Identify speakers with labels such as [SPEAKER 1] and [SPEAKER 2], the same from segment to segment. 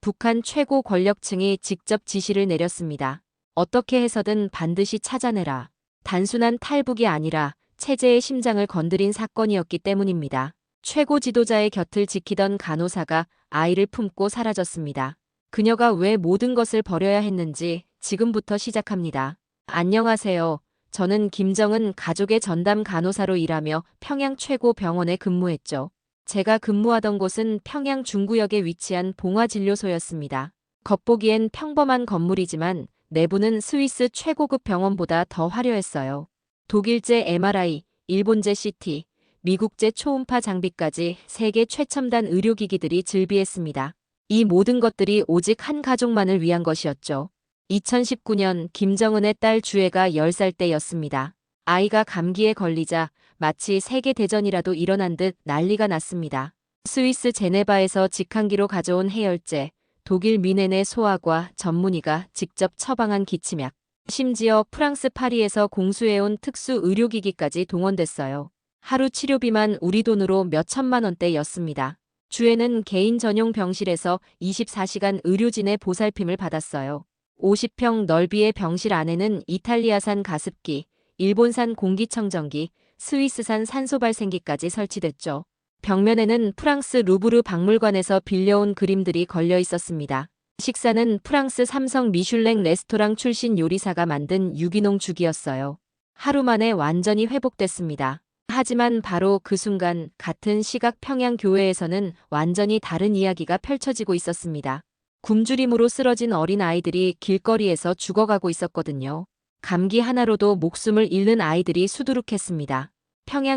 [SPEAKER 1] 북한 최고 권력층이 직접 지시를 내렸습니다. 어떻게 해서든 반드시 찾아내라. 단순한 탈북이 아니라 체제의 심장을 건드린 사건이었기 때문입니다. 최고 지도자의 곁을 지키던 간호사가 아이를 품고 사라졌습니다. 그녀가 왜 모든 것을 버려야 했는지 지금부터 시작합니다. 안녕하세요. 저는 김정은 가족의 전담 간호사로 일하며 평양 최고 병원에 근무했죠. 제가 근무하던 곳은 평양 중구역에 위치한 봉화진료소였습니다. 겉보기엔 평범한 건물이지만 내부는 스위스 최고급 병원보다 더 화려했어요. 독일제 MRI, 일본제 CT, 미국제 초음파 장비까지 세계 최첨단 의료기기들이 즐비했습니다. 이 모든 것들이 오직 한 가족만을 위한 것이었죠. 2019년 김정은의 딸 주애가 10살 때였습니다. 아이가 감기에 걸리자 마치 세계대전이라도 일어난 듯 난리가 났습니다. 스위스 제네바에서 직항기로 가져온 해열제, 독일 미넨의 소아과 전문의가 직접 처방한 기침약, 심지어 프랑스 파리에서 공수해온 특수 의료기기까지 동원됐어요. 하루 치료비만 우리 돈으로 몇 천만 원대였습니다. 주에는 개인 전용 병실에서 24시간 의료진의 보살핌을 받았어요. 50평 넓이의 병실 안에는 이탈리아산 가습기, 일본산 공기청정기, 스위스산 산소발생기까지 설치됐죠. 벽면에는 프랑스 루브르 박물관에서 빌려온 그림들이 걸려 있었습니다. 식사는 프랑스 삼성 미슐랭 레스토랑 출신 요리사가 만든 유기농 죽이었어요. 하루 만에 완전히 회복됐습니다. 하지만 바로 그 순간 같은 시각 평양 교회에서는 완전히 다른 이야기가 펼쳐지고 있었습니다. 굶주림으로 쓰러진 어린 아이들이 길거리에서 죽어가고 있었거든요. 감기 하나로도 목숨을 잃는 아이들이 수두룩했습니다.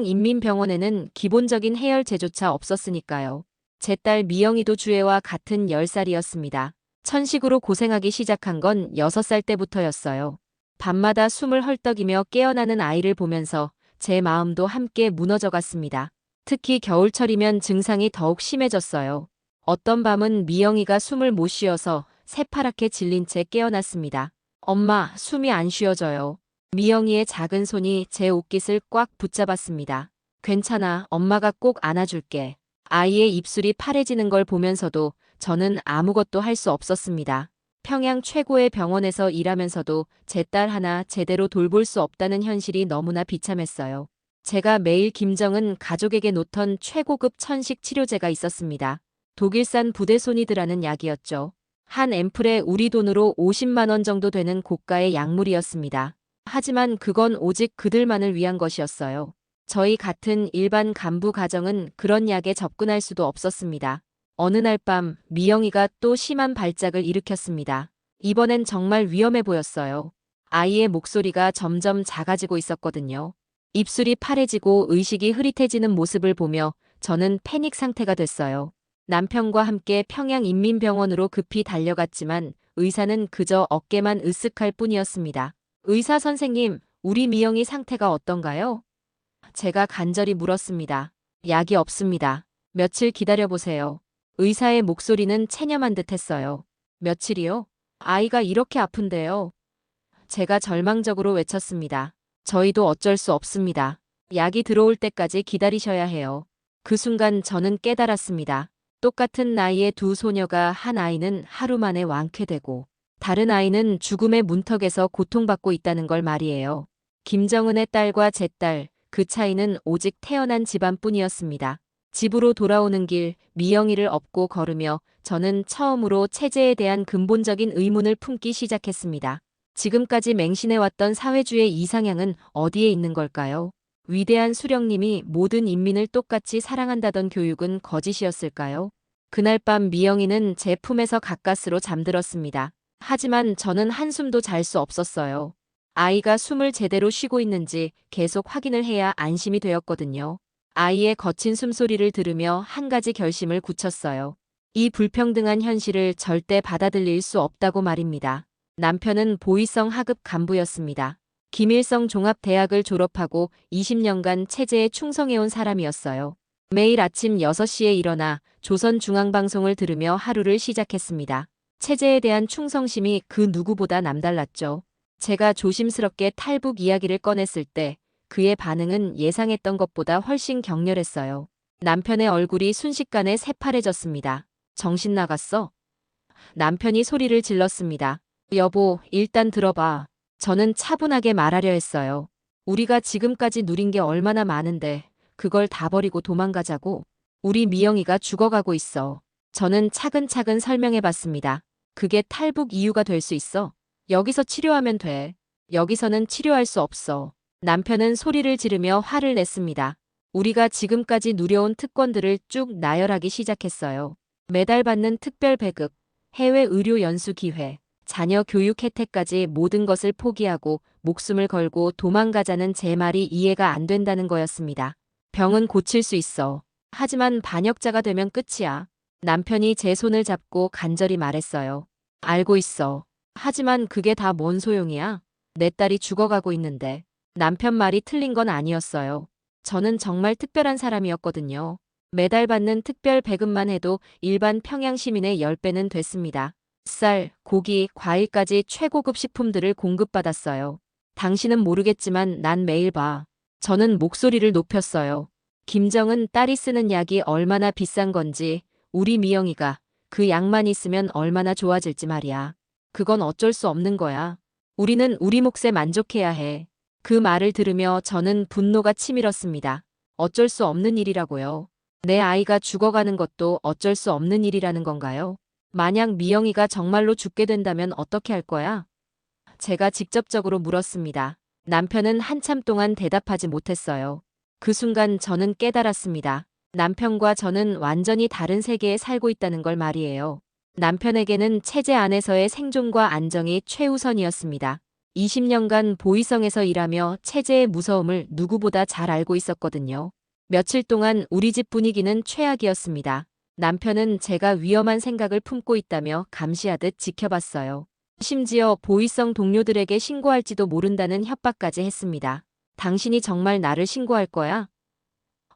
[SPEAKER 1] 평양인민병원에는 기본적인 해열제조차 없었으니까요. 제 딸 미영이도 주애와 같은 10살이었습니다. 천식으로 고생하기 시작한 건 6살 때부터였어요. 밤마다 숨을 헐떡이며 깨어나는 아이를 보면서 제 마음도 함께 무너져갔습니다. 특히 겨울철이면 증상이 더욱 심해졌어요. 어떤 밤은 미영이가 숨을 못 쉬어서 새파랗게 질린 채 깨어났습니다. 엄마, 숨이 안 쉬어져요. 미영이의 작은 손이 제 옷깃을 꽉 붙잡았습니다. 괜찮아, 엄마가 꼭 안아줄게. 아이의 입술이 파래지는 걸 보면서도 저는 아무것도 할 수 없었습니다. 평양 최고의 병원에서 일하면서도 제 딸 하나 제대로 돌볼 수 없다는 현실이 너무나 비참했어요. 제가 매일 김정은 가족에게 놓던 최고급 천식 치료제가 있었습니다. 독일산 부대손이드라는 약이었죠. 한 앰플에 우리 돈으로 50만 원 정도 되는 고가의 약물이었습니다. 하지만 그건 오직 그들만을 위한 것이었어요. 저희 같은 일반 간부 가정은 그런 약에 접근할 수도 없었습니다. 어느 날 밤 미영이가 또 심한 발작을 일으켰습니다. 이번엔 정말 위험해 보였어요. 아이의 목소리가 점점 작아지고 있었거든요. 입술이 파래지고 의식이 흐릿해지는 모습을 보며 저는 패닉 상태가 됐어요. 남편과 함께 평양인민병원으로 급히 달려갔지만 의사는 그저 어깨만 으쓱할 뿐이었습니다. 의사 선생님, 우리 미영이 상태가 어떤가요? 제가 간절히 물었습니다. 약이 없습니다. 며칠 기다려보세요. 의사의 목소리는 체념한 듯했어요. 며칠이요? 아이가 이렇게 아픈데요. 제가 절망적으로 외쳤습니다. 저희도 어쩔 수 없습니다. 약이 들어올 때까지 기다리셔야 해요. 그 순간 저는 깨달았습니다. 똑같은 나이의 두 소녀가 한 아이는 하루 만에 완쾌되고 다른 아이는 죽음의 문턱에서 고통받고 있다는 걸 말이에요. 김정은의 딸과 제 딸, 그 차이는 오직 태어난 집안뿐이었습니다. 집으로 돌아오는 길 미영이를 업고 걸으며 저는 처음으로 체제에 대한 근본적인 의문을 품기 시작했습니다. 지금까지 맹신해왔던 사회주의 이상향은 어디에 있는 걸까요? 위대한 수령님이 모든 인민을 똑같이 사랑한다던 교육은 거짓이었을까요? 그날 밤 미영이는 제 품에서 가까스로 잠들었습니다. 하지만 저는 한숨도 잘 수 없었어요. 아이가 숨을 제대로 쉬고 있는지 계속 확인을 해야 안심이 되었거든요. 아이의 거친 숨소리를 들으며 한 가지 결심을 굳혔어요. 이 불평등한 현실을 절대 받아들일 수 없다고 말입니다. 남편은 보위성 하급 간부였습니다. 김일성 종합대학을 졸업하고 20년간 체제에 충성해온 사람이었어요. 매일 아침 6시에 일어나 조선중앙방송을 들으며 하루를 시작했습니다. 체제에 대한 충성심이 그 누구보다 남달랐죠. 제가 조심스럽게 탈북 이야기를 꺼냈을 때 그의 반응은 예상했던 것보다 훨씬 격렬했어요. 남편의 얼굴이 순식간에 새파래졌습니다. 정신 나갔어? 남편이 소리를 질렀습니다. 여보, 일단 들어봐. 저는 차분하게 말하려 했어요. 우리가 지금까지 누린 게 얼마나 많은데 그걸 다 버리고 도망가자고. 우리 미영이가 죽어가고 있어. 저는 차근차근 설명해 봤습니다. 그게 탈북 이유가 될 수 있어. 여기서 치료하면 돼. 여기서는 치료할 수 없어. 남편은 소리를 지르며 화를 냈습니다. 우리가 지금까지 누려온 특권들을 쭉 나열하기 시작했어요. 매달 받는 특별 배급, 해외 의료 연수 기회, 자녀 교육 혜택까지 모든 것을 포기하고 목숨을 걸고 도망가자는 제 말이 이해가 안 된다는 거였습니다. 병은 고칠 수 있어. 하지만 반역자가 되면 끝이야. 남편이 제 손을 잡고 간절히 말했어요. 알고 있어. 하지만 그게 다 뭔 소용이야? 내 딸이 죽어가고 있는데. 남편 말이 틀린 건 아니었어요. 저는 정말 특별한 사람이었거든요. 매달 받는 특별 배급만 해도 일반 평양 시민의 10배는 됐습니다. 쌀, 고기, 과일까지 최고급 식품들을 공급받았어요. 당신은 모르겠지만 난 매일 봐. 저는 목소리를 높였어요. 김정은 딸이 쓰는 약이 얼마나 비싼 건지, 우리 미영이가 그 약만 있으면 얼마나 좋아질지 말이야. 그건 어쩔 수 없는 거야. 우리는 우리 몫에 만족해야 해. 그 말을 들으며 저는 분노가 치밀었습니다. 어쩔 수 없는 일이라고요. 내 아이가 죽어가는 것도 어쩔 수 없는 일이라는 건가요? 만약 미영이가 정말로 죽게 된다면 어떻게 할 거야? 제가 직접적으로 물었습니다. 남편은 한참 동안 대답하지 못했어요. 그 순간 저는 깨달았습니다. 남편과 저는 완전히 다른 세계에 살고 있다는 걸 말이에요. 남편에게는 체제 안에서의 생존과 안정이 최우선이었습니다. 20년간 보이성에서 일하며 체제의 무서움을 누구보다 잘 알고 있었거든요. 며칠 동안 우리 집 분위기는 최악이었습니다. 남편은 제가 위험한 생각을 품고 있다며 감시하듯 지켜봤어요. 심지어 보이성 동료들에게 신고할지도 모른다는 협박까지 했습니다. 당신이 정말 나를 신고할 거야?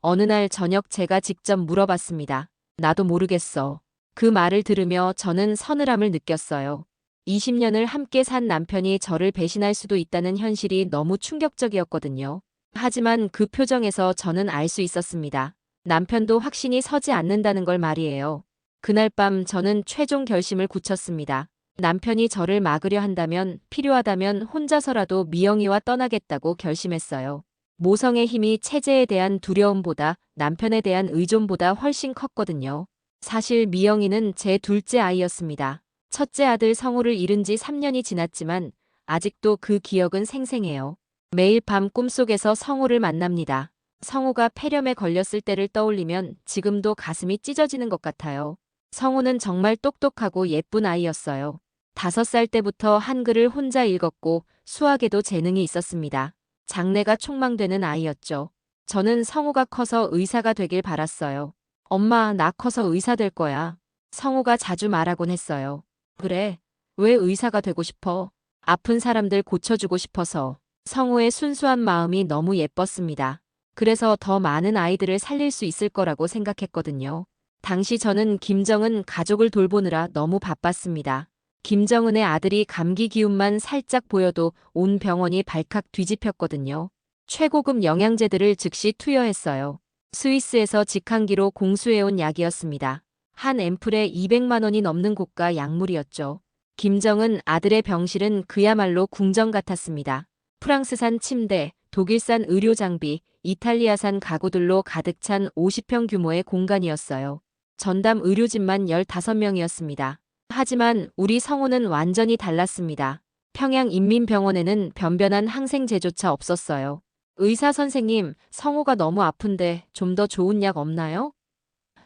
[SPEAKER 1] 어느 날 저녁 제가 직접 물어봤습니다. 나도 모르겠어. 그 말을 들으며 저는 서늘함을 느꼈어요. 20년을 함께 산 남편이 저를 배신할 수도 있다는 현실이 너무 충격적이었거든요. 하지만 그 표정에서 저는 알 수 있었습니다. 남편도 확신이 서지 않는다는 걸 말이에요. 그날 밤 저는 최종 결심을 굳혔습니다. 남편이 저를 막으려 한다면 필요하다면 혼자서라도 미영이와 떠나겠다고 결심했어요. 모성의 힘이 체제에 대한 두려움보다 남편에 대한 의존보다 훨씬 컸거든요. 사실 미영이는 제 둘째 아이였습니다. 첫째 아들 성우를 잃은 지 3년이 지났지만 아직도 그 기억은 생생해요. 매일 밤 꿈속에서 성우를 만납니다. 성우가 폐렴에 걸렸을 때를 떠올리면 지금도 가슴이 찢어지는 것 같아요. 성우는 정말 똑똑하고 예쁜 아이였어요. 5살 때부터 한글을 혼자 읽었고 수학에도 재능이 있었습니다. 장래가 촉망되는 아이였죠. 저는 성우가 커서 의사가 되길 바랐어요. 엄마, 나 커서 의사 될 거야. 성우가 자주 말하곤 했어요. 그래, 왜 의사가 되고 싶어? 아픈 사람들 고쳐주고 싶어서. 성우의 순수한 마음이 너무 예뻤습니다. 그래서 더 많은 아이들을 살릴 수 있을 거라고 생각했거든요. 당시 저는 김정은 가족을 돌보느라 너무 바빴습니다. 김정은의 아들이 감기 기운만 살짝 보여도 온 병원이 발칵 뒤집혔거든요. 최고급 영양제들을 즉시 투여했어요. 스위스에서 직항기로 공수해온 약이었습니다. 한 앰플에 200만 원이 넘는 고가 약물이었죠. 김정은 아들의 병실은 그야말로 궁전 같았습니다. 프랑스산 침대, 독일산 의료 장비, 이탈리아산 가구들로 가득 찬 50평 규모의 공간이었어요. 전담 의료진만 15명이었습니다. 하지만 우리 성우는 완전히 달랐습니다. 평양인민병원에는 변변한 항생제조차 없었어요. 의사 선생님, 성우가 너무 아픈데 좀 더 좋은 약 없나요?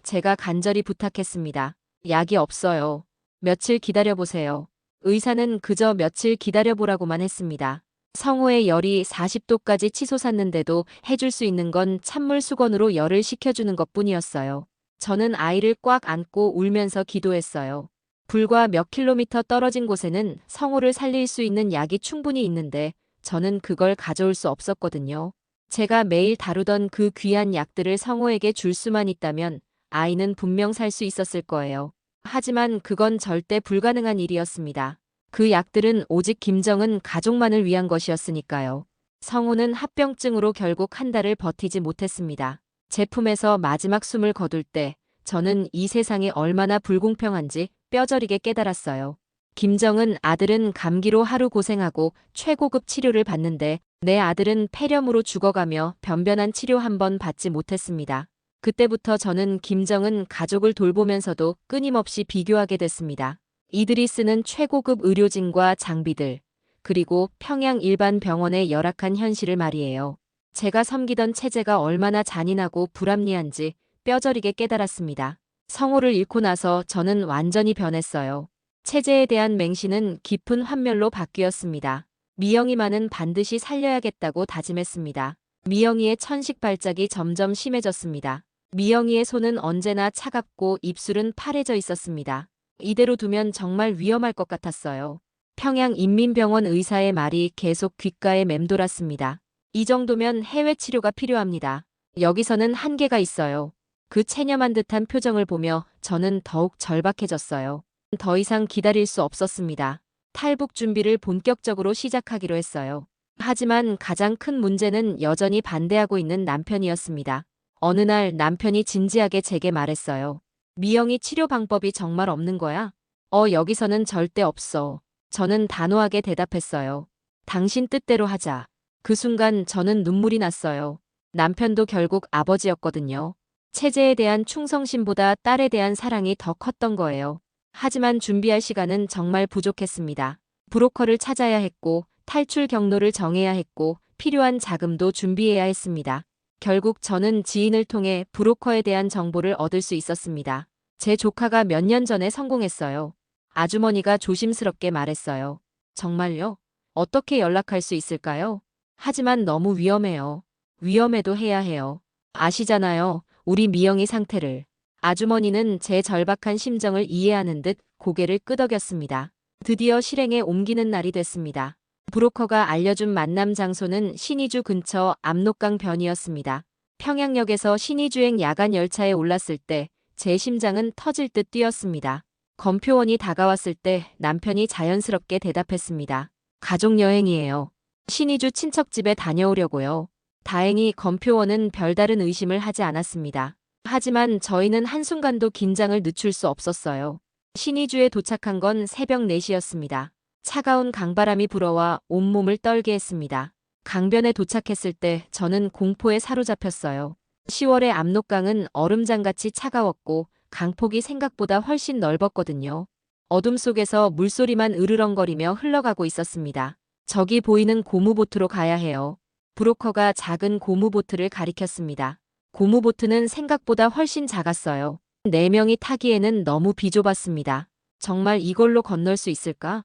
[SPEAKER 1] 제가 간절히 부탁했습니다. 약이 없어요. 며칠 기다려보세요. 의사는 그저 며칠 기다려보라고만 했습니다. 성우의 열이 40도까지 치솟았는데도 해줄 수 있는 건 찬물 수건으로 열을 식혀주는 것뿐이었어요. 저는 아이를 꽉 안고 울면서 기도했어요. 불과 몇 킬로미터 떨어진 곳에는 성우를 살릴 수 있는 약이 충분히 있는데 저는 그걸 가져올 수 없었거든요. 제가 매일 다루던 그 귀한 약들을 성우에게 줄 수만 있다면 아이는 분명 살 수 있었을 거예요. 하지만 그건 절대 불가능한 일이었습니다. 그 약들은 오직 김정은 가족만을 위한 것이었으니까요. 성우는 합병증으로 결국 한 달을 버티지 못했습니다. 제품에서 마지막 숨을 거둘 때 저는 이 세상이 얼마나 불공평한지 뼈저리게 깨달았어요. 김정은 아들은 감기로 하루 고생하고 최고급 치료를 받는데 내 아들은 폐렴으로 죽어가며 변변한 치료 한 번 받지 못했습니다. 그때부터 저는 김정은 가족을 돌보면서도 끊임없이 비교하게 됐습니다. 이들이 쓰는 최고급 의료진과 장비들, 그리고 평양 일반 병원의 열악한 현실을 말이에요. 제가 섬기던 체제가 얼마나 잔인하고 불합리한지 뼈저리게 깨달았습니다. 성호를 잃고 나서 저는 완전히 변했어요. 체제에 대한 맹신은 깊은 환멸로 바뀌었습니다. 미영이만은 반드시 살려야겠다고 다짐했습니다. 미영이의 천식 발작이 점점 심해졌습니다. 미영이의 손은 언제나 차갑고 입술은 파래져 있었습니다. 이대로 두면 정말 위험할 것 같았어요. 평양인민병원 의사의 말이 계속 귓가에 맴돌았습니다. 이 정도면 해외 치료가 필요합니다. 여기서는 한계가 있어요. 그 체념한 듯한 표정을 보며 저는 더욱 절박해졌어요. 더 이상 기다릴 수 없었습니다. 탈북 준비를 본격적으로 시작하기로 했어요. 하지만 가장 큰 문제는 여전히 반대하고 있는 남편이었습니다. 어느 날 남편이 진지하게 제게 말했어요. 미영이 치료 방법이 정말 없는 거야? 여기서는 절대 없어. 저는 단호하게 대답했어요. 당신 뜻대로 하자. 그 순간 저는 눈물이 났어요. 남편도 결국 아버지였거든요. 체제에 대한 충성심보다 딸에 대한 사랑이 더 컸던 거예요. 하지만 준비할 시간은 정말 부족했습니다. 브로커를 찾아야 했고, 탈출 경로를 정해야 했고, 필요한 자금도 준비해야 했습니다. 결국 저는 지인을 통해 브로커에 대한 정보를 얻을 수 있었습니다. 제 조카가 몇 년 전에 성공했어요. 아주머니가 조심스럽게 말했어요. 정말요? 어떻게 연락할 수 있을까요? 하지만 너무 위험해요. 위험해도 해야 해요. 아시잖아요. 우리 미영이 상태를. 아주머니는 제 절박한 심정을 이해하는 듯 고개를 끄덕였습니다. 드디어 실행에 옮기는 날이 됐습니다. 브로커가 알려준 만남 장소는 신의주 근처 압록강 변이었습니다. 평양역에서 신의주행 야간 열차에 올랐을 때 제 심장은 터질 듯 뛰었습니다. 검표원이 다가왔을 때 남편이 자연스럽게 대답했습니다. 가족여행이에요. 신의주 친척집에 다녀오려고요. 다행히 검표원은 별다른 의심을 하지 않았습니다. 하지만 저희는 한순간도 긴장을 늦출 수 없었어요. 신의주에 도착한 건 새벽 4시였습니다. 차가운 강바람이 불어와 온몸을 떨게 했습니다. 강변에 도착했을 때 저는 공포에 사로잡혔어요. 10월의 압록강은 얼음장같이 차가웠고 강폭이 생각보다 훨씬 넓었거든요. 어둠 속에서 물소리만 으르렁거리며 흘러가고 있었습니다. 저기 보이는 고무보트로 가야 해요. 브로커가 작은 고무보트를 가리켰습니다. 고무보트는 생각보다 훨씬 작았어요. 4명이 타기에는 너무 비좁았습니다. 정말 이걸로 건널 수 있을까?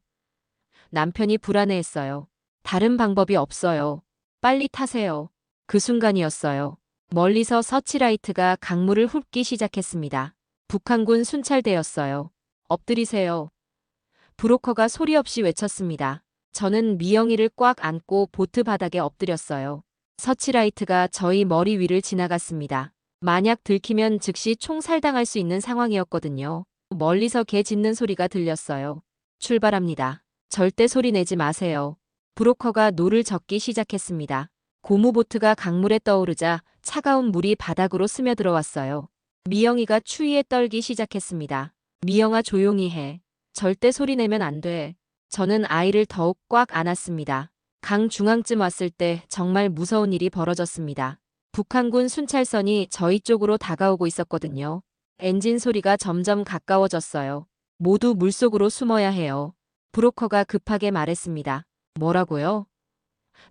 [SPEAKER 1] 남편이 불안해했어요. 다른 방법이 없어요. 빨리 타세요. 그 순간이었어요. 멀리서 서치라이트가 강물을 훑기 시작했습니다. 북한군 순찰대였어요. 엎드리세요. 브로커가 소리 없이 외쳤습니다. 저는 미영이를 꽉 안고 보트 바닥에 엎드렸어요. 서치라이트가 저희 머리 위를 지나갔습니다. 만약 들키면 즉시 총살당할 수 있는 상황이었거든요. 멀리서 개 짖는 소리가 들렸어요. 출발합니다. 절대 소리 내지 마세요. 브로커가 노를 젓기 시작했습니다. 고무보트가 강물에 떠오르자 차가운 물이 바닥으로 스며들어왔어요. 미영이가 추위에 떨기 시작했습니다. 미영아 조용히 해. 절대 소리 내면 안 돼. 저는 아이를 더욱 꽉 안았습니다. 강 중앙쯤 왔을 때 정말 무서운 일이 벌어졌습니다. 북한군 순찰선이 저희 쪽으로 다가오고 있었거든요. 엔진 소리가 점점 가까워졌어요. 모두 물속으로 숨어야 해요. 브로커가 급하게 말했습니다. 뭐라고요?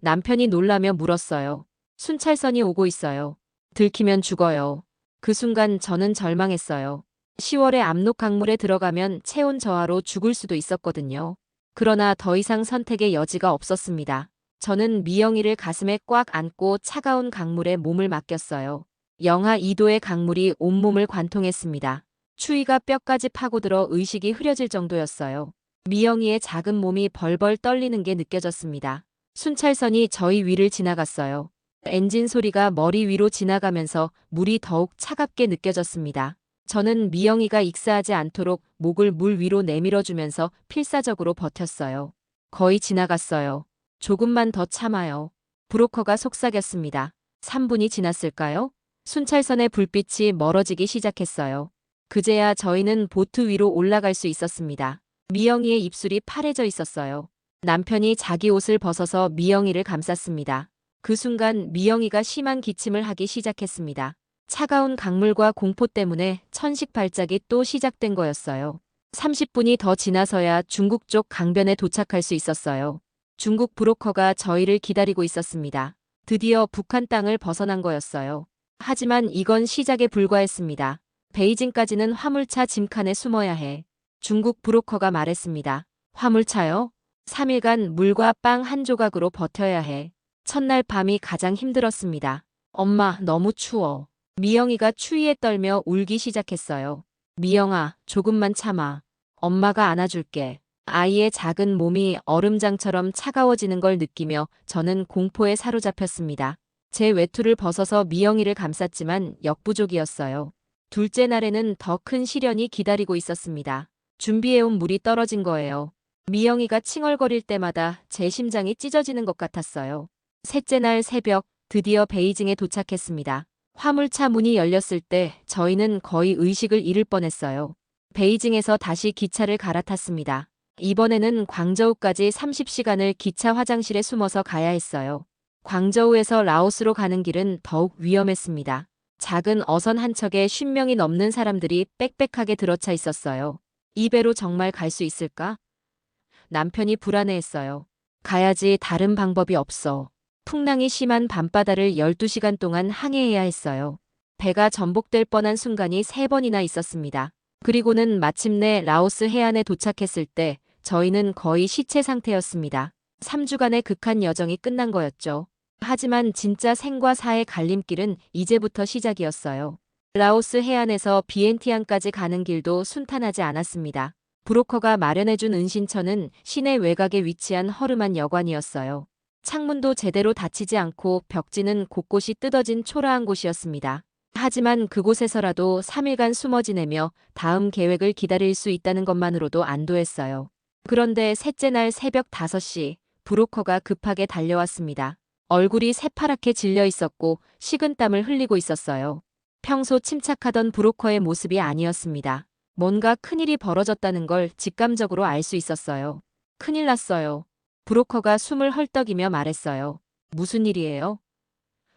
[SPEAKER 1] 남편이 놀라며 물었어요. 순찰선이 오고 있어요. 들키면 죽어요. 그 순간 저는 절망했어요. 10월에 압록 강물에 들어가면 체온 저하로 죽을 수도 있었거든요. 그러나 더 이상 선택의 여지가 없었습니다. 저는 미영이를 가슴에 꽉 안고 차가운 강물에 몸을 맡겼어요. 영하 2도의 강물이 온몸을 관통했습니다. 추위가 뼈까지 파고들어 의식이 흐려질 정도였어요. 미영이의 작은 몸이 벌벌 떨리는 게 느껴졌습니다. 순찰선이 저희 위를 지나갔어요. 엔진 소리가 머리 위로 지나가면서 물이 더욱 차갑게 느껴졌습니다. 저는 미영이가 익사하지 않도록 목을 물 위로 내밀어주면서 필사적으로 버텼어요. 거의 지나갔어요. 조금만 더 참아요. 브로커가 속삭였습니다. 3분이 지났을까요? 순찰선의 불빛이 멀어지기 시작했어요. 그제야 저희는 보트 위로 올라갈 수 있었습니다. 미영이의 입술이 파래져 있었어요. 남편이 자기 옷을 벗어서 미영이를 감쌌습니다. 그 순간 미영이가 심한 기침을 하기 시작했습니다. 차가운 강물과 공포 때문에 천식 발작이 또 시작된 거였어요. 30분이 더 지나서야 중국 쪽 강변에 도착할 수 있었어요. 중국 브로커가 저희를 기다리고 있었습니다. 드디어 북한 땅을 벗어난 거였어요. 하지만 이건 시작에 불과했습니다. 베이징까지는 화물차 짐칸에 숨어야 해. 중국 브로커가 말했습니다. 화물차요? 3일간 물과 빵 한 조각으로 버텨야 해. 첫날 밤이 가장 힘들었습니다. 엄마, 너무 추워. 미영이가 추위에 떨며 울기 시작했어요. 미영아, 조금만 참아. 엄마가 안아줄게. 아이의 작은 몸이 얼음장처럼 차가워지는 걸 느끼며 저는 공포에 사로잡혔습니다. 제 외투를 벗어서 미영이를 감쌌지만 역부족이었어요. 둘째 날에는 더 큰 시련이 기다리고 있었습니다. 준비해온 물이 떨어진 거예요. 미영이가 칭얼거릴 때마다 제 심장이 찢어지는 것 같았어요. 셋째 날 새벽, 드디어 베이징에 도착했습니다. 화물차 문이 열렸을 때 저희는 거의 의식을 잃을 뻔했어요. 베이징에서 다시 기차를 갈아탔습니다. 이번에는 광저우까지 30시간을 기차 화장실에 숨어서 가야 했어요. 광저우에서 라오스로 가는 길은 더욱 위험했습니다. 작은 어선 한 척에 50명이 넘는 사람들이 빽빽하게 들어차 있었어요. 이 배로 정말 갈 수 있을까? 남편이 불안해했어요. 가야지, 다른 방법이 없어. 풍랑이 심한 밤바다를 12시간 동안 항해해야 했어요. 배가 전복될 뻔한 순간이 3번이나 있었습니다. 그리고는 마침내 라오스 해안에 도착했을 때 저희는 거의 시체 상태였습니다. 3주간의 극한 여정이 끝난 거였죠. 하지만 진짜 생과 사의 갈림길은 이제부터 시작이었어요. 라오스 해안에서 비엔티안까지 가는 길도 순탄하지 않았습니다. 브로커가 마련해준 은신처는 시내 외곽에 위치한 허름한 여관이었어요. 창문도 제대로 닫히지 않고 벽지는 곳곳이 뜯어진 초라한 곳이었습니다. 하지만 그곳에서라도 3일간 숨어 지내며 다음 계획을 기다릴 수 있다는 것만으로도 안도했어요. 그런데 셋째 날 새벽 5시, 브로커가 급하게 달려왔습니다. 얼굴이 새파랗게 질려 있었고 식은땀을 흘리고 있었어요. 평소 침착하던 브로커의 모습이 아니었습니다. 뭔가 큰일이 벌어졌다는 걸 직감적으로 알 수 있었어요. 큰일 났어요. 브로커가 숨을 헐떡이며 말했어요. 무슨 일이에요?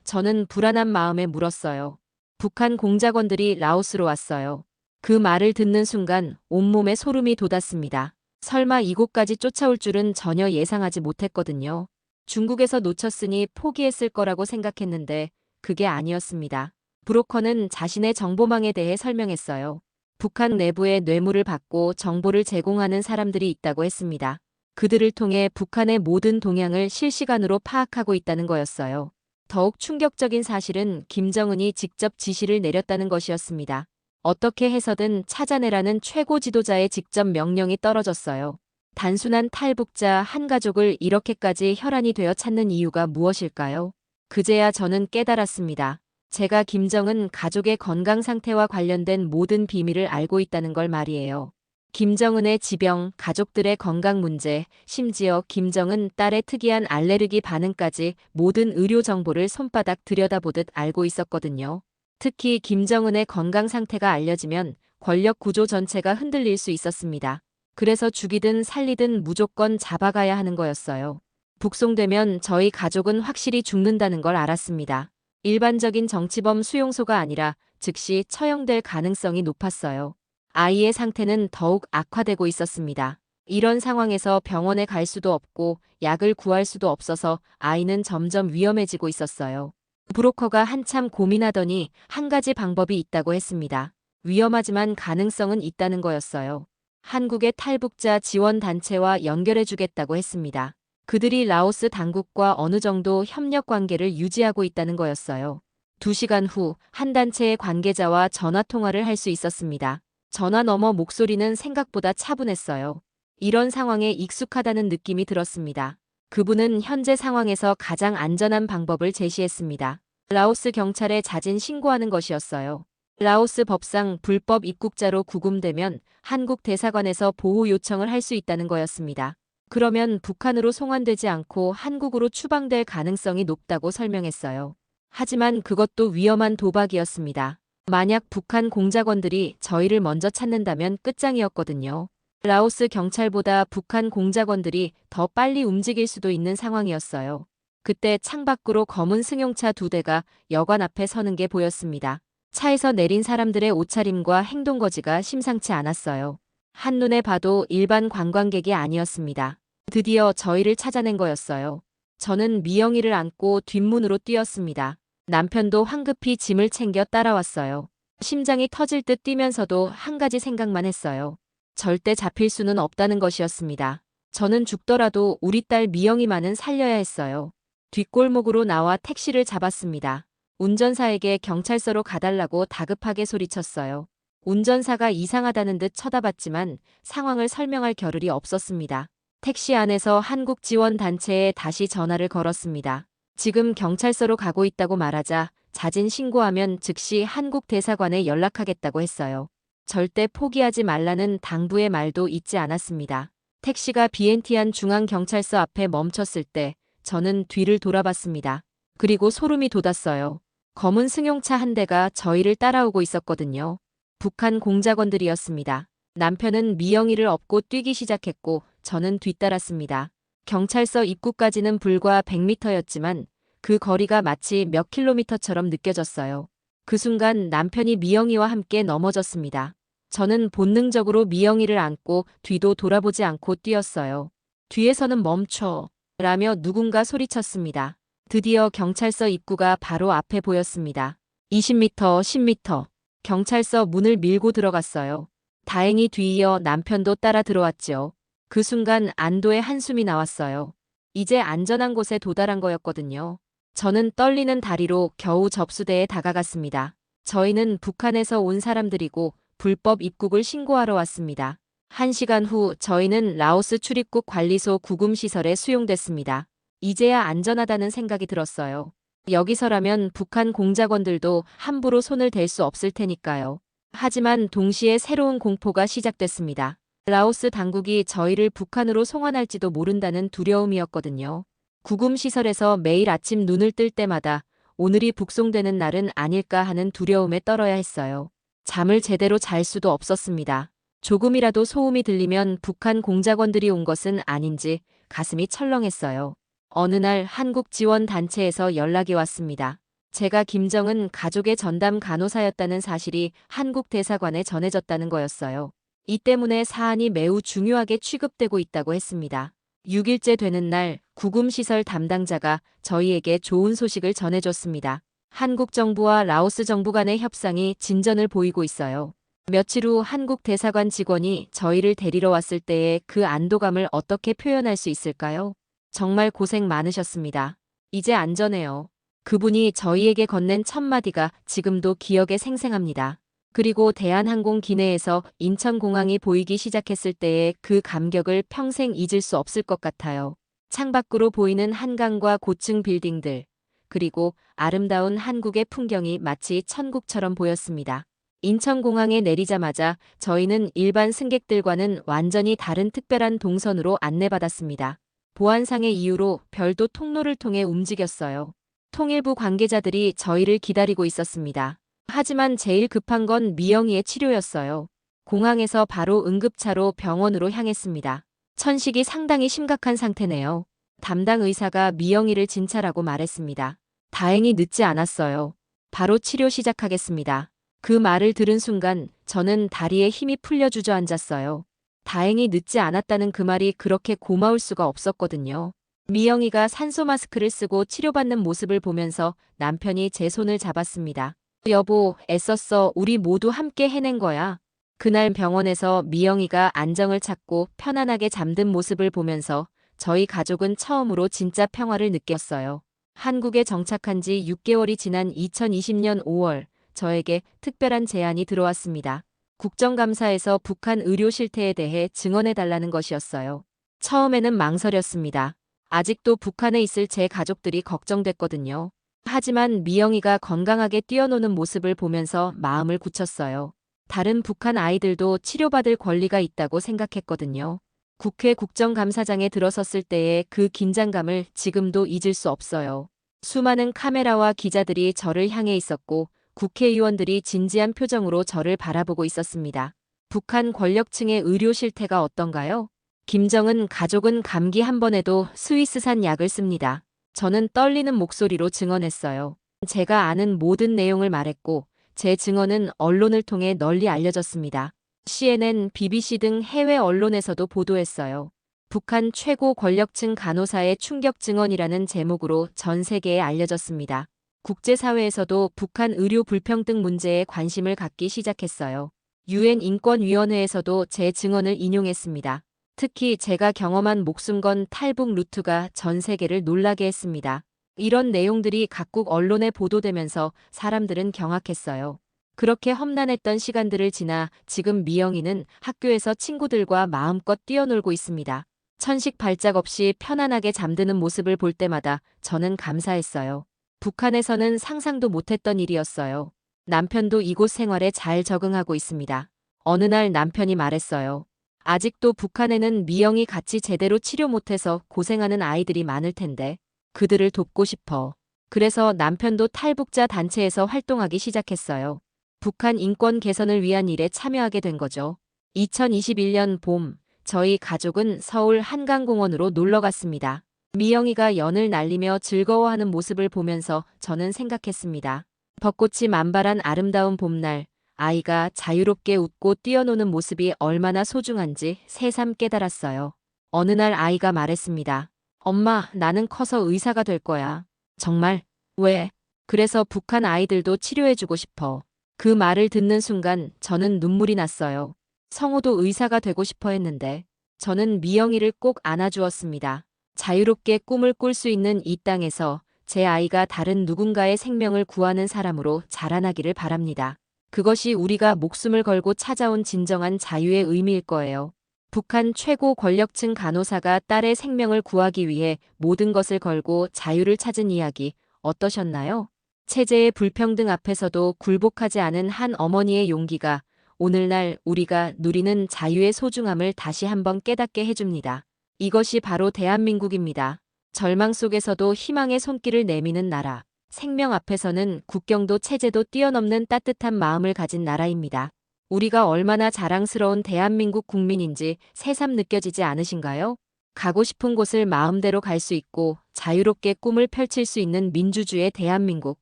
[SPEAKER 1] 저는 불안한 마음에 물었어요. 북한 공작원들이 라오스로 왔어요. 그 말을 듣는 순간 온몸에 소름이 돋았습니다. 설마 이곳까지 쫓아올 줄은 전혀 예상하지 못했거든요. 중국에서 놓쳤으니 포기했을 거라고 생각했는데 그게 아니었습니다. 브로커는 자신의 정보망에 대해 설명했어요. 북한 내부에 뇌물을 받고 정보를 제공하는 사람들이 있다고 했습니다. 그들을 통해 북한의 모든 동향을 실시간으로 파악하고 있다는 거였어요. 더욱 충격적인 사실은 김정은이 직접 지시를 내렸다는 것이었습니다. 어떻게 해서든 찾아내라는 최고 지도자의 직접 명령이 떨어졌어요. 단순한 탈북자 한 가족을 이렇게까지 혈안이 되어 찾는 이유가 무엇일까요? 그제야 저는 깨달았습니다. 제가 김정은 가족의 건강 상태와 관련된 모든 비밀을 알고 있다는 걸 말이에요. 김정은의 지병, 가족들의 건강 문제, 심지어 김정은 딸의 특이한 알레르기 반응까지 모든 의료 정보를 손바닥 들여다보듯 알고 있었거든요. 특히 김정은의 건강 상태가 알려지면 권력 구조 전체가 흔들릴 수 있었습니다. 그래서 죽이든 살리든 무조건 잡아가야 하는 거였어요. 북송되면 저희 가족은 확실히 죽는다는 걸 알았습니다. 일반적인 정치범 수용소가 아니라 즉시 처형될 가능성이 높았어요. 아이의 상태는 더욱 악화되고 있었습니다. 이런 상황에서 병원에 갈 수도 없고 약을 구할 수도 없어서 아이는 점점 위험해지고 있었어요. 브로커가 한참 고민하더니 한 가지 방법이 있다고 했습니다. 위험하지만 가능성은 있다는 거였어요. 한국의 탈북자 지원 단체와 연결해주겠다고 했습니다. 그들이 라오스 당국과 어느 정도 협력 관계를 유지하고 있다는 거였어요. 2시간 후 한 단체의 관계자와 전화 통화를 할 수 있었습니다. 전화 너머 목소리는 생각보다 차분했어요. 이런 상황에 익숙하다는 느낌이 들었습니다. 그분은 현재 상황에서 가장 안전한 방법을 제시했습니다. 라오스 경찰에 자진 신고하는 것이었어요. 라오스 법상 불법 입국자로 구금되면 한국 대사관에서 보호 요청을 할 수 있다는 거였습니다. 그러면 북한으로 송환되지 않고 한국으로 추방될 가능성이 높다고 설명했어요. 하지만 그것도 위험한 도박이었습니다. 만약 북한 공작원들이 저희를 먼저 찾는다면 끝장이었거든요. 라오스 경찰보다 북한 공작원들이 더 빨리 움직일 수도 있는 상황이었어요. 그때 창밖으로 검은 승용차 2대가 여관 앞에 서는 게 보였습니다. 차에서 내린 사람들의 옷차림과 행동거지가 심상치 않았어요. 한눈에 봐도 일반 관광객이 아니었습니다. 드디어 저희를 찾아낸 거였어요. 저는 미영이를 안고 뒷문으로 뛰었습니다. 남편도 황급히 짐을 챙겨 따라왔어요. 심장이 터질 듯 뛰면서도 한 가지 생각만 했어요. 절대 잡힐 수는 없다는 것이었습니다. 저는 죽더라도 우리 딸 미영이만은 살려야 했어요. 뒷골목으로 나와 택시를 잡았습니다. 운전사에게 경찰서로 가달라고 다급하게 소리쳤어요. 운전사가 이상하다는 듯 쳐다봤지만 상황을 설명할 겨를이 없었습니다. 택시 안에서 한국지원단체에 다시 전화를 걸었습니다. 지금 경찰서로 가고 있다고 말하자 자진 신고하면 즉시 한국대사관에 연락하겠다고 했어요. 절대 포기하지 말라는 당부의 말도 잊지 않았습니다. 택시가 비엔티안 중앙경찰서 앞에 멈췄을 때 저는 뒤를 돌아봤습니다. 그리고 소름이 돋았어요. 검은 승용차 한 대가 저희를 따라오고 있었거든요. 북한 공작원들이었습니다. 남편은 미영이를 업고 뛰기 시작했고 저는 뒤따랐습니다. 경찰서 입구까지는 불과 100m였지만 그 거리가 마치 몇 킬로미터처럼 느껴졌어요. 그 순간 남편이 미영이와 함께 넘어졌습니다. 저는 본능적으로 미영이를 안고 뒤도 돌아보지 않고 뛰었어요. 뒤에서는 멈춰 라며 누군가 소리쳤습니다. 드디어 경찰서 입구가 바로 앞에 보였습니다. 20m, 10m. 경찰서 문을 밀고 들어갔어요. 다행히 뒤이어 남편도 따라 들어왔죠. 그 순간 안도의 한숨이 나왔어요. 이제 안전한 곳에 도달한 거였거든요. 저는 떨리는 다리로 겨우 접수대에 다가갔습니다. 저희는 북한에서 온 사람들이고 불법 입국을 신고하러 왔습니다. 1시간 후 저희는 라오스 출입국 관리소 구금시설에 수용됐습니다. 이제야 안전하다는 생각이 들었어요. 여기서라면 북한 공작원들도 함부로 손을 댈 수 없을 테니까요. 하지만 동시에 새로운 공포가 시작됐습니다. 라오스 당국이 저희를 북한으로 송환할지도 모른다는 두려움이었거든요. 구금시설에서 매일 아침 눈을 뜰 때마다 오늘이 북송되는 날은 아닐까 하는 두려움에 떨어야 했어요. 잠을 제대로 잘 수도 없었습니다. 조금이라도 소음이 들리면 북한 공작원들이 온 것은 아닌지 가슴이 철렁했어요. 어느 날 한국지원단체에서 연락이 왔습니다. 제가 김정은 가족의 전담 간호사였다는 사실이 한국대사관에 전해졌다는 거였어요. 이 때문에 사안이 매우 중요하게 취급되고 있다고 했습니다. 6일째 되는 날 구금시설 담당자가 저희에게 좋은 소식을 전해줬습니다. 한국 정부와 라오스 정부 간의 협상이 진전을 보이고 있어요. 며칠 후 한국 대사관 직원이 저희를 데리러 왔을 때의 그 안도감을 어떻게 표현할 수 있을까요? 정말 고생 많으셨습니다. 이제 안전해요. 그분이 저희에게 건넨 첫마디가 지금도 기억에 생생합니다. 그리고 대한항공 기내에서 인천공항이 보이기 시작했을 때의 그 감격을 평생 잊을 수 없을 것 같아요. 창밖으로 보이는 한강과 고층 빌딩들, 그리고 아름다운 한국의 풍경이 마치 천국처럼 보였습니다. 인천공항에 내리자마자 저희는 일반 승객들과는 완전히 다른 특별한 동선으로 안내받았습니다. 보안상의 이유로 별도 통로를 통해 움직였어요. 통일부 관계자들이 저희를 기다리고 있었습니다. 하지만 제일 급한 건 미영이의 치료였어요. 공항에서 바로 응급차로 병원으로 향했습니다. 천식이 상당히 심각한 상태네요. 담당 의사가 미영이를 진찰하고 말했습니다. 다행히 늦지 않았어요. 바로 치료 시작하겠습니다. 그 말을 들은 순간 저는 다리에 힘이 풀려 주저앉았어요. 다행히 늦지 않았다는 그 말이 그렇게 고마울 수가 없었거든요. 미영이가 산소 마스크를 쓰고 치료받는 모습을 보면서 남편이 제 손을 잡았습니다. 여보, 애썼어. 우리 모두 함께 해낸 거야. 그날 병원에서 미영이가 안정을 찾고 편안하게 잠든 모습을 보면서 저희 가족은 처음으로 진짜 평화를 느꼈어요. 한국에 정착한 지 6개월이 지난 2020년 5월, 저에게 특별한 제안이 들어왔습니다. 국정감사에서 북한 의료 실태에 대해 증언해달라는 것이었어요. 처음에는 망설였습니다. 아직도 북한에 있을 제 가족들이 걱정됐거든요. 하지만 미영이가 건강하게 뛰어노는 모습을 보면서 마음을 굳혔어요. 다른 북한 아이들도 치료받을 권리가 있다고 생각했거든요. 국회 국정감사장에 들어섰을 때의 그 긴장감을 지금도 잊을 수 없어요. 수많은 카메라와 기자들이 저를 향해 있었고 국회의원들이 진지한 표정으로 저를 바라보고 있었습니다. 북한 권력층의 의료 실태가 어떤가요? 김정은 가족은 감기 한 번에도 스위스산 약을 씁니다. 저는 떨리는 목소리로 증언했어요. 제가 아는 모든 내용을 말했고 제 증언은 언론을 통해 널리 알려졌습니다. CNN, BBC 등 해외 언론에서도 보도했어요. 북한 최고 권력층 간호사의 충격 증언이라는 제목으로 전 세계에 알려졌습니다. 국제사회에서도 북한 의료 불평등 문제에 관심을 갖기 시작했어요. 유엔 인권위원회에서도 제 증언을 인용했습니다. 특히 제가 경험한 목숨 건 탈북 루트가 전 세계를 놀라게 했습니다. 이런 내용들이 각국 언론에 보도되면서 사람들은 경악했어요. 그렇게 험난했던 시간들을 지나 지금 미영이는 학교에서 친구들과 마음껏 뛰어놀고 있습니다. 천식 발작 없이 편안하게 잠드는 모습을 볼 때마다 저는 감사했어요. 북한에서는 상상도 못했던 일이었어요. 남편도 이곳 생활에 잘 적응하고 있습니다. 어느 날 남편이 말했어요. 아직도 북한에는 미영이 같이 제대로 치료 못해서 고생하는 아이들이 많을 텐데 그들을 돕고 싶어. 그래서 남편도 탈북자 단체에서 활동하기 시작했어요. 북한 인권 개선을 위한 일에 참여하게 된 거죠. 2021년 봄, 저희 가족은 서울 한강공원으로 놀러 갔습니다. 미영이가 연을 날리며 즐거워하는 모습을 보면서 저는 생각했습니다. 벚꽃이 만발한 아름다운 봄날, 아이가 자유롭게 웃고 뛰어노는 모습이 얼마나 소중한지 새삼 깨달았어요. 어느 날 아이가 말했습니다. 엄마, 나는 커서 의사가 될 거야. 정말? 왜? 그래서 북한 아이들도 치료해주고 싶어. 그 말을 듣는 순간 저는 눈물이 났어요. 성우도 의사가 되고 싶어 했는데 저는 미영이를 꼭 안아주었습니다. 자유롭게 꿈을 꿀 수 있는 이 땅에서 제 아이가 다른 누군가의 생명을 구하는 사람으로 자라나기를 바랍니다. 그것이 우리가 목숨을 걸고 찾아온 진정한 자유의 의미일 거예요. 북한 최고 권력층 간호사가 딸의 생명을 구하기 위해 모든 것을 걸고 자유를 찾은 이야기 어떠셨나요? 체제의 불평등 앞에서도 굴복하지 않은 한 어머니의 용기가 오늘날 우리가 누리는 자유의 소중함을 다시 한번 깨닫게 해줍니다. 이것이 바로 대한민국입니다. 절망 속에서도 희망의 손길을 내미는 나라. 생명 앞에서는 국경도 체제도 뛰어넘는 따뜻한 마음을 가진 나라입니다. 우리가 얼마나 자랑스러운 대한민국 국민인지 새삼 느껴지지 않으신가요? 가고 싶은 곳을 마음대로 갈 수 있고 자유롭게 꿈을 펼칠 수 있는 민주주의 대한민국.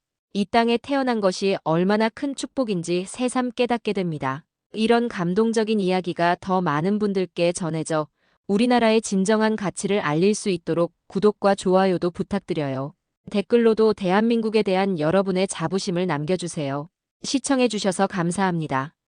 [SPEAKER 1] 이 땅에 태어난 것이 얼마나 큰 축복인지 새삼 깨닫게 됩니다. 이런 감동적인 이야기가 더 많은 분들께 전해져 우리나라의 진정한 가치를 알릴 수 있도록 구독과 좋아요도 부탁드려요. 댓글로도 대한민국에 대한 여러분의 자부심을 남겨주세요. 시청해주셔서 감사합니다.